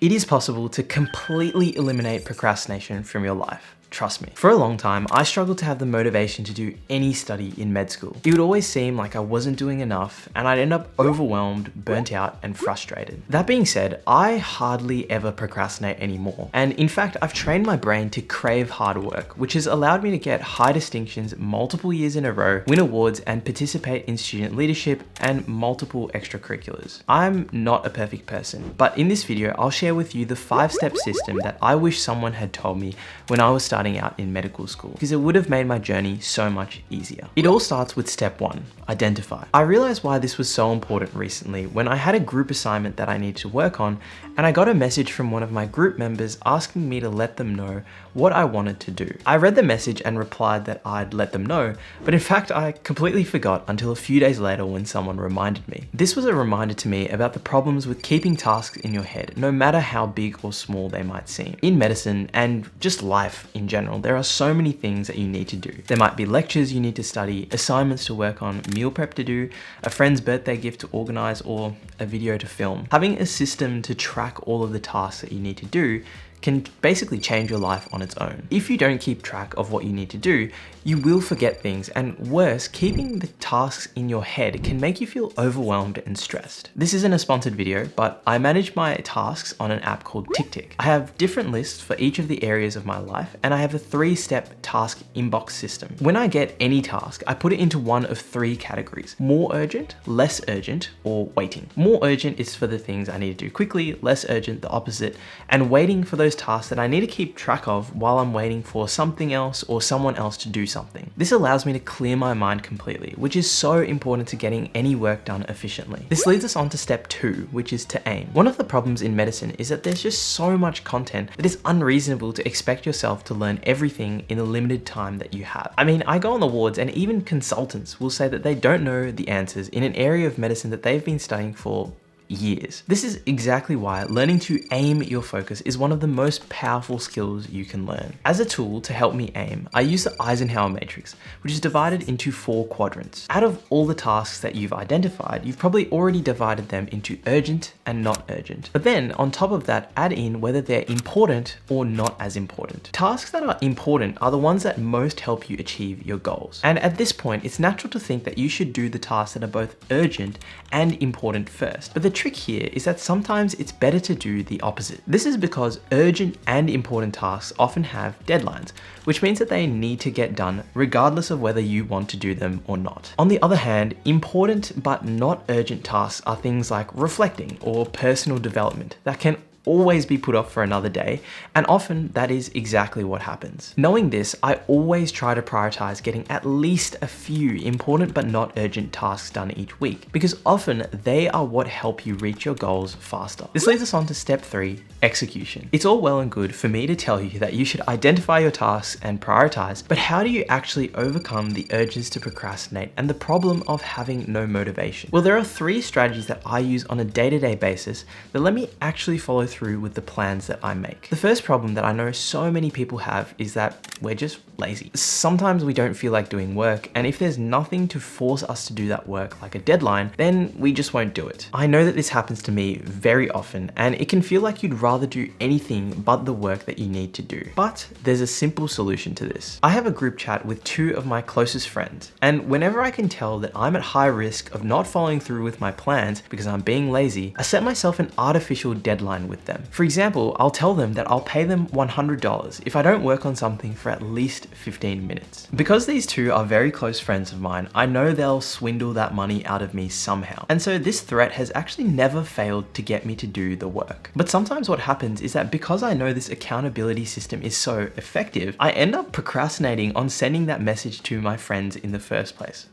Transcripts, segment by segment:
It is possible to completely eliminate procrastination from your life. Trust me. For a long time, I struggled to have the motivation to do any study in med school. It would always seem like I wasn't doing enough and I'd end up overwhelmed, burnt out, and frustrated. That being said, I hardly ever procrastinate anymore. And in fact, I've trained my brain to crave hard work, which has allowed me to get high distinctions multiple years in a row, win awards, and participate in student leadership and multiple extracurriculars. I'm not a perfect person, but in this video, I'll share with you the 5-step system that I wish someone had told me when I was starting out in medical school, because it would have made my journey so much easier. It all starts with step 1, identify. I realized why this was so important recently when I had a group assignment that I needed to work on, and I got a message from one of my group members asking me to let them know what I wanted to do. I read the message and replied that I'd let them know, but in fact I completely forgot until a few days later when someone reminded me. This was a reminder to me about the problems with keeping tasks in your head, no matter how big or small they might seem. In medicine and just life in general, there are so many things that you need to do. There might be lectures you need to study, assignments to work on, meal prep to do, a friend's birthday gift to organize, or a video to film. Having a system to track all of the tasks that you need to do can basically change your life on its own. If you don't keep track of what you need to do, you will forget things, and worse, keeping the tasks in your head can make you feel overwhelmed and stressed. This isn't a sponsored video, but I manage my tasks on an app called TickTick. I have different lists for each of the areas of my life, and I have a 3-step task inbox system. When I get any task, I put it into one of 3 categories: more urgent, less urgent, or waiting. More urgent is for the things I need to do quickly, less urgent, the opposite, and waiting for those tasks that I need to keep track of while I'm waiting for something else or someone else to do something. This allows me to clear my mind completely, which is so important to getting any work done efficiently. This leads us on to step 2, which is to aim. One of the problems in medicine is that there's just so much content that it's unreasonable to expect yourself to learn everything in the limited time that you have. I mean, I go on the wards and even consultants will say that they don't know the answers in an area of medicine that they've been studying for years. This is exactly why learning to aim your focus is one of the most powerful skills you can learn. As a tool to help me aim, I use the Eisenhower matrix, which is divided into 4 quadrants. Out of all the tasks that you've identified, you've probably already divided them into urgent and not urgent. But then on top of that, add in whether they're important or not as important. Tasks that are important are the ones that most help you achieve your goals. And at this point, it's natural to think that you should do the tasks that are both urgent and important first. But the trick here is that sometimes it's better to do the opposite. This is because urgent and important tasks often have deadlines, which means that they need to get done regardless of whether you want to do them or not. On the other hand, important but not urgent tasks are things like reflecting or personal development that can always be put off for another day, and often that is exactly what happens. Knowing this, I always try to prioritize getting at least a few important but not urgent tasks done each week, because often they are what help you reach your goals faster. This leads us on to step 3, execution. It's all well and good for me to tell you that you should identify your tasks and prioritize, but how do you actually overcome the urges to procrastinate and the problem of having no motivation? Well, there are 3 strategies that I use on a day-to-day basis that let me actually follow through with the plans that I make. The first problem that I know so many people have is that we're just lazy. Sometimes we don't feel like doing work, and if there's nothing to force us to do that work, like a deadline, then we just won't do it. I know that this happens to me very often, and it can feel like you'd rather do anything but the work that you need to do. But there's a simple solution to this. I have a group chat with 2 of my closest friends, and whenever I can tell that I'm at high risk of not following through with my plans because I'm being lazy, I set myself an artificial deadline with them. For example, I'll tell them that I'll pay them $100 if I don't work on something for at least 15 minutes. Because these 2 are very close friends of mine, I know they'll swindle that money out of me somehow. And so this threat has actually never failed to get me to do the work. But sometimes what happens is that because I know this accountability system is so effective, I end up procrastinating on sending that message to my friends in the first place.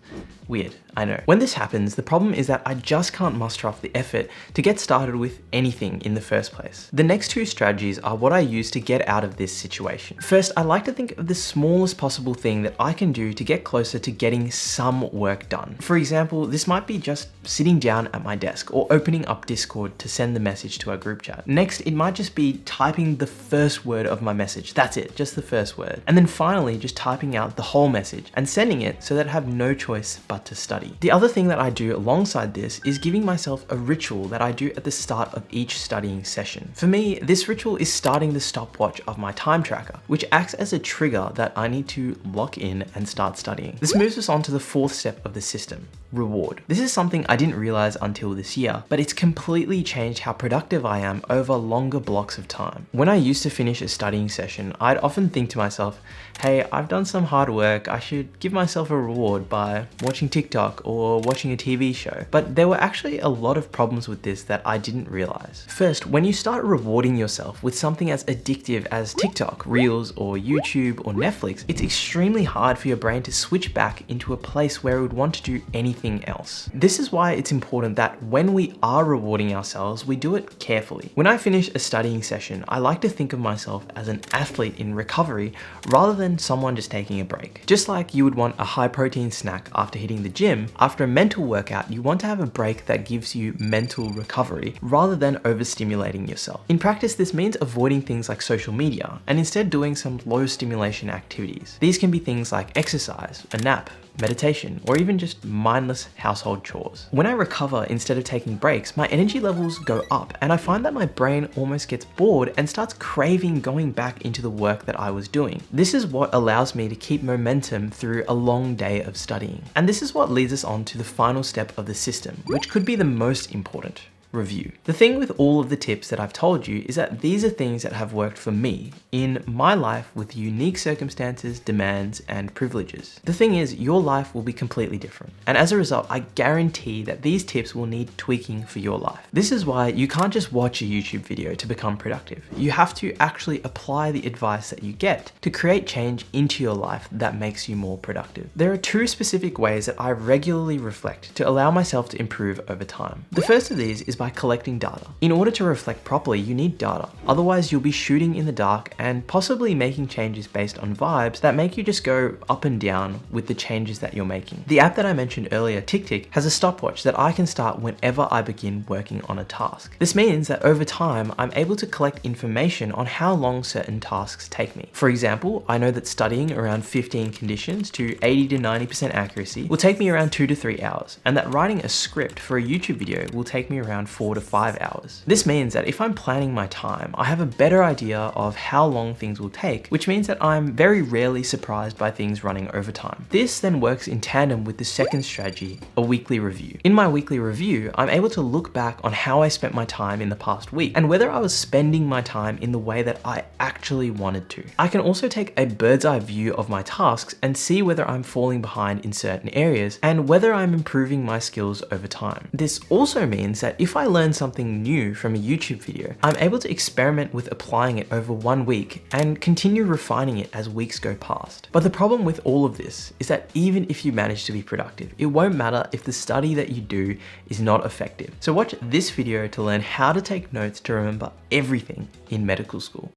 Weird, I know. When this happens, the problem is that I just can't muster up the effort to get started with anything in the first place. The next 2 strategies are what I use to get out of this situation. First, I like to think of the smallest possible thing that I can do to get closer to getting some work done. For example, this might be just sitting down at my desk or opening up Discord to send the message to our group chat. Next, it might just be typing the first word of my message. That's it, just the first word. And then finally, just typing out the whole message and sending it so that I have no choice but to study. study. The other thing that I do alongside this is giving myself a ritual that I do at the start of each studying session. For me, this ritual is starting the stopwatch of my time tracker, which acts as a trigger that I need to lock in and start studying. This moves us on to the fourth step of the system, reward. This is something I didn't realize until this year, but it's completely changed how productive I am over longer blocks of time. When I used to finish a studying session, I'd often think to myself, hey, I've done some hard work, I should give myself a reward by watching TikTok or watching a TV show. But there were actually a lot of problems with this that I didn't realize. First, when you start rewarding yourself with something as addictive as TikTok, Reels, or YouTube, or Netflix, it's extremely hard for your brain to switch back into a place where it would want to do anything else. This is why it's important that when we are rewarding ourselves, we do it carefully. When I finish a studying session, I like to think of myself as an athlete in recovery rather than someone just taking a break. Just like you would want a high protein snack after hitting the gym, after a mental workout, you want to have a break that gives you mental recovery rather than overstimulating yourself. In practice, this means avoiding things like social media and instead doing some low stimulation activities. These can be things like exercise, a nap, meditation, or even just mindless household chores. When I recover instead of taking breaks, my energy levels go up and I find that my brain almost gets bored and starts craving going back into the work that I was doing. This is what allows me to keep momentum through a long day of studying. And this is what leads us on to the final step of the system, which could be the most important. Review. The thing with all of the tips that I've told you is that these are things that have worked for me in my life with unique circumstances, demands, and privileges. The thing is, your life will be completely different. And as a result, I guarantee that these tips will need tweaking for your life. This is why you can't just watch a YouTube video to become productive. You have to actually apply the advice that you get to create change into your life that makes you more productive. There are two specific ways that I regularly reflect to allow myself to improve over time. The first of these is by collecting data. In order to reflect properly, you need data. Otherwise, you'll be shooting in the dark and possibly making changes based on vibes that make you just go up and down with the changes that you're making. The app that I mentioned earlier, TickTick, has a stopwatch that I can start whenever I begin working on a task. This means that over time, I'm able to collect information on how long certain tasks take me. For example, I know that studying around 15 conditions to 80 to 90% accuracy will take me around 2 to 3 hours, and that writing a script for a YouTube video will take me around 4 to 5 hours. This means that if I'm planning my time, I have a better idea of how long things will take, which means that I'm very rarely surprised by things running over time. This then works in tandem with the second strategy, a weekly review. In my weekly review, I'm able to look back on how I spent my time in the past week and whether I was spending my time in the way that I actually wanted to. I can also take a bird's eye view of my tasks and see whether I'm falling behind in certain areas and whether I'm improving my skills over time. This also means that if I learn something new from a YouTube video, I'm able to experiment with applying it over 1 week and continue refining it as weeks go past. But the problem with all of this is that even if you manage to be productive, it won't matter if the study that you do is not effective. So watch this video to learn how to take notes to remember everything in medical school.